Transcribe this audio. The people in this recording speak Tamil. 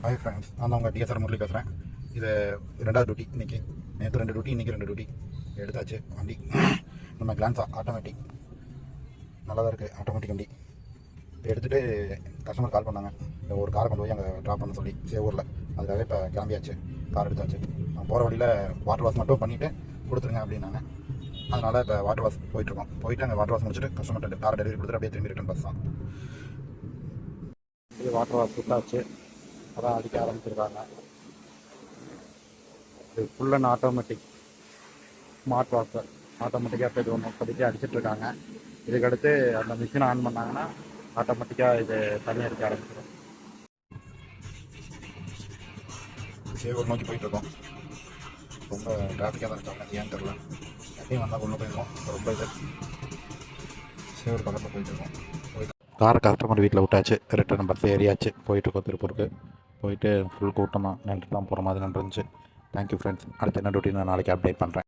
ஹாய் ஃப்ரெண்ட்ஸ், நான் தான் உங்கள் டிஎஸ்ஆர் முரளி பேசுகிறேன். இது 2வது டியூட்டி இன்றைக்கி. நேற்று 2 டியூட்டி, இன்றைக்கி 2 டியூட்டி எடுத்தாச்சு. வண்டி நம்ம கிளான்ஸா ஆட்டோமேட்டிக் நல்லா தான் இருக்குது. ஆட்டோமேட்டிக் வண்டி இப்போ எடுத்துகிட்டு கஸ்டமர் கால் பண்ணாங்க. ஒரு காரை கொண்டு போய் அங்கே ட்ராப் பண்ண சொல்லி சேவூரில். அதுக்காக இப்போ கிளம்பியாச்சு. கார் எடுத்தாச்சு. போகிற வழியில் வாட்டர் வாஷ் மட்டும் பண்ணிவிட்டு கொடுத்துருங்க அப்படின்னாங்க. அதனால் இப்போ வாட்டர் வாஷ் போயிட்டுருக்கோம். போயிட்டு அங்கே வாட்டர் வாஷ் முடிச்சுட்டு கஸ்டமர்கிட்ட காரை டெலிவரி கொடுத்துட்டு அப்படியே திரும்பி ரிட்டன் பஸ் தான். இது வாட்டர் வாஷ் சுட்டாச்சு. அதான் அடிக்க ஆரம்பிச்சிருக்காங்க. இது full and automatic smart washer. ஆட்டோமேட்டிக்காக இது ஒன்று இப்போதைக்கு அடிச்சிட்ருக்காங்க. இதுக்கடுத்து அந்த மிஷினை ஆன் பண்ணாங்கன்னா ஆட்டோமேட்டிக்காக இது தனியாக அடிக்க ஆரம்பிச்சிடும். சேவூர் நோக்கி போயிட்டுருக்கோம். ரொம்ப டிராஃபிக்காக தான் இருக்காங்க, ஏன்னு தெரில. எப்பயும் வந்தால் கொண்டு போயிருக்கோம். ரொம்ப இது சேவூர் பக்கத்தில் போயிட்டுருக்கோம். காரை கஸ்டமர் வீட்டில் விட்டாச்சு. ரிட்டர்ன் பஸ் ஏறியாச்சு. போயிட்டுருக்கோம் திருப்பூருக்கு. போயிட்டு ஃபுல் கூட்டம் தான். நின்றுட்டு தான் போகிற மாதிரி இருந்துச்சு. Thank you friends. அடுத்த என்ன டியூட்டி நான் நாளைக்கு அப்டேட் பண்ணுறேன்.